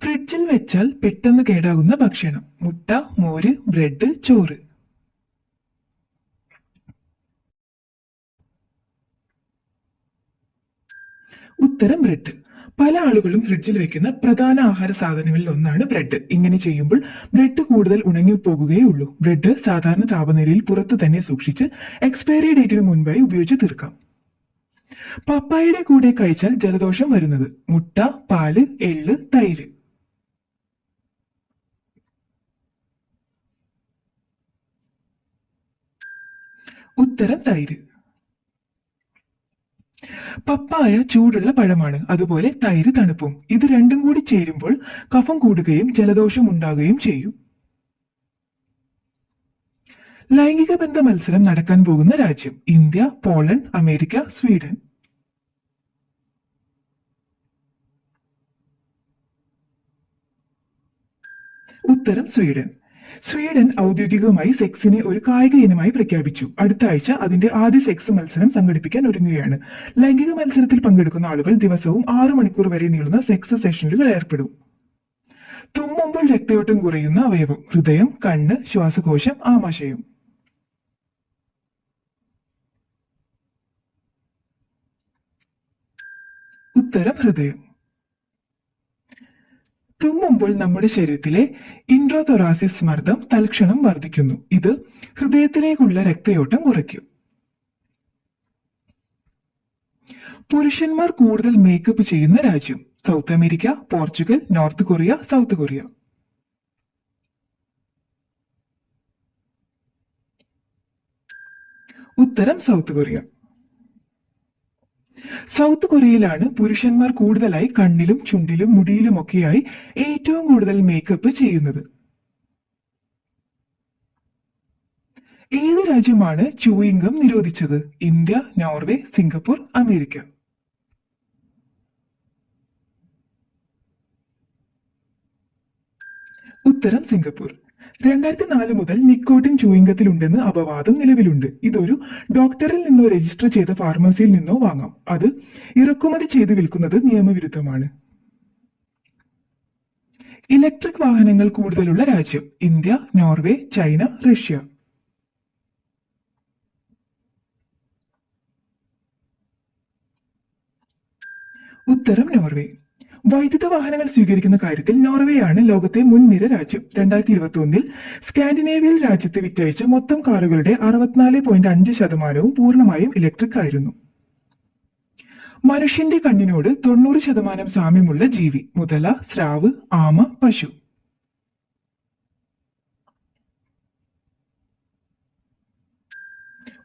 ഫ്രിഡ്ജിൽ വെച്ചാൽ പെട്ടെന്ന് കേടാകുന്ന ഭക്ഷണം: മുട്ട, മോര്, ബ്രെഡ്, ചോറ്. ഉത്തരം ബ്രെഡ്. പല ആളുകളും ഫ്രിഡ്ജിൽ വെക്കുന്ന പ്രധാന ആഹാര സാധനങ്ങളിൽ ഒന്നാണ് ബ്രെഡ്. ഇങ്ങനെ ചെയ്യുമ്പോൾ ബ്രെഡ് കൂടുതൽ ഉണങ്ങിപ്പോകുകയേ ഉള്ളൂ. ബ്രെഡ് സാധാരണ താപനിലയിൽ പുറത്തു തന്നെ സൂക്ഷിച്ച് എക്സ്പയറി ഡേറ്റിന് മുൻപായി ഉപയോഗിച്ച് തീർക്കാം. പപ്പായയുടെ കൂടെ കഴിച്ചാൽ ജലദോഷം വരുന്നത്: മുട്ട, പാല്, എള്ള്, തൈര്. ഉത്തരം തൈര്. പപ്പായ ചൂടുള്ള പഴമാണ്, അതുപോലെ തൈര് തണുപ്പും. ഇത് രണ്ടും കൂടി ചേരുമ്പോൾ കഫം കൂടുകയും ജലദോഷം ഉണ്ടാകുകയും ചെയ്യും. ലൈംഗിക ബന്ധ മത്സരം നടക്കാൻ പോകുന്ന രാജ്യം: ഇന്ത്യ, പോളണ്ട്, അമേരിക്ക, സ്വീഡൻ. ഉത്തരം സ്വീഡൻ. സ്വീഡൻ ഔദ്യോഗികമായി സെക്സിനെ ഒരു കായിക ഇനമായി പ്രഖ്യാപിച്ചു. അടുത്ത ആഴ്ച അതിന്റെ ആദ്യ സെക്സ് മത്സരം സംഘടിപ്പിക്കാൻ ഒരുങ്ങുകയാണ്. ലൈംഗിക മത്സരത്തിൽ പങ്കെടുക്കുന്ന ആളുകൾ ദിവസവും 6 മണിക്കൂർ വരെ നീളുന്ന സെക്സ് സെഷനുകൾ ഏർപ്പെടും. തുമ്മുമ്പോൾ രക്തയോട്ടം കുറയുന്ന അവയവം: ഹൃദയം, കണ്ണ്, ശ്വാസകോശം, ആമാശയം. ഉത്തരം ഹൃദയം. തുമ്മുമ്പോൾ നമ്മുടെ ശരീരത്തിലെ ഇൻട്രോതൊറാസിസ് മർദ്ദം തൽക്ഷണം വർദ്ധിക്കുന്നു. ഇത് ഹൃദയത്തിലേക്കുള്ള രക്തയോട്ടം കുറയ്ക്കും. പുരുഷന്മാർ കൂടുതൽ മേക്കപ്പ് ചെയ്യുന്ന രാജ്യം: south America, Portugal, north Korea, south Korea. ഉത്തരം സൗത്ത് കൊറിയ. സൗത്ത് കൊറിയയിലാണ് പുരുഷന്മാർ കൂടുതലായി കണ്ണിലും ചുണ്ടിലും മുടിയിലുമൊക്കെയായി ഏറ്റവും കൂടുതൽ മേക്കപ്പ് ചെയ്യുന്നത്. ഏത് രാജ്യമാണ് ചൂയിങ് ഗം നിരോധിച്ചത്? India, Norway, Singapore, America. ഉത്തരം സിംഗപ്പൂർ. 2004 മുതൽ നിക്കോട്ടിൻ ചൂയിംഗത്തിലുണ്ടെന്ന് അപവാദം നിലവിലുണ്ട്. ഇതൊരു ഡോക്ടറിൽ നിന്നോ രജിസ്റ്റർ ചെയ്ത ഫാർമസിയിൽ നിന്നോ വാങ്ങാം. അത് ഇറക്കുമതി ചെയ്ത് വിൽക്കുന്നത് നിയമവിരുദ്ധമാണ്. ഇലക്ട്രിക് വാഹനങ്ങൾ കൂടുതലുള്ള രാജ്യം: ഇന്ത്യ, നോർവേ, ചൈന, റഷ്യ. ഉത്തരം നോർവേ. വൈദ്യുത വാഹനങ്ങൾ സ്വീകരിക്കുന്ന കാര്യത്തിൽ നോർവേയാണ് ലോകത്തെ മുൻനിര രാജ്യം. 2021 സ്കാൻഡിനേവിയൻ രാജ്യത്ത് വിറ്റഴിച്ച മൊത്തം കാറുകളുടെ 64.5% പൂർണ്ണമായും ഇലക്ട്രിക് ആയിരുന്നു. മനുഷ്യന്റെ കണ്ണിനോട് 90% സാമ്യമുള്ള ജീവി: മുതല, സ്രാവ്, ആമ, പശു.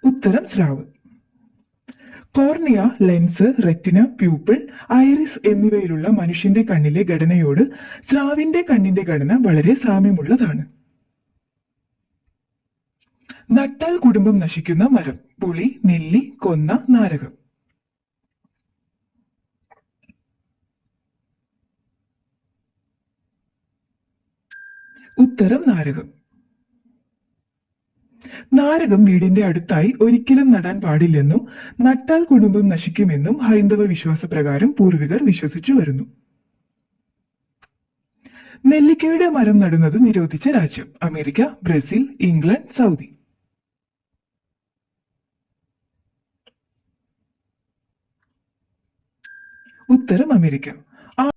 ഉത്തരം സ്രാവ്. Cornea, lens, retina, pupil, iris എന്നിവയിലുള്ള മനുഷ്യന്റെ കണ്ണിലെ ഘടനയോട് സ്രാവിന്റെ കണ്ണിന്റെ ഘടന വളരെ സാമ്യമുള്ളതാണ്. നട്ടാൽ കുടുംബം നശിക്കുന്ന മരം: പുളി, നെല്ലി, കൊന്ന, നാരകം. ഉത്തരം നാരകം. നാരകം വീടിന്റെ അടുത്തായി ഒരിക്കലും നടാൻ പാടില്ലെന്നും നട്ടാൽ കുടുംബം നശിക്കുമെന്നും ഹൈന്ദവ വിശ്വാസപ്രകാരം പൂർവികർ വിശ്വസിച്ചു വരുന്നു. നെല്ലിക്കയുടെ മരം നടുന്നത് നിരോധിച്ച രാജ്യം: അമേരിക്ക, ബ്രസീൽ, ഇംഗ്ലണ്ട്, സൗദി. ഉത്തരം അമേരിക്ക.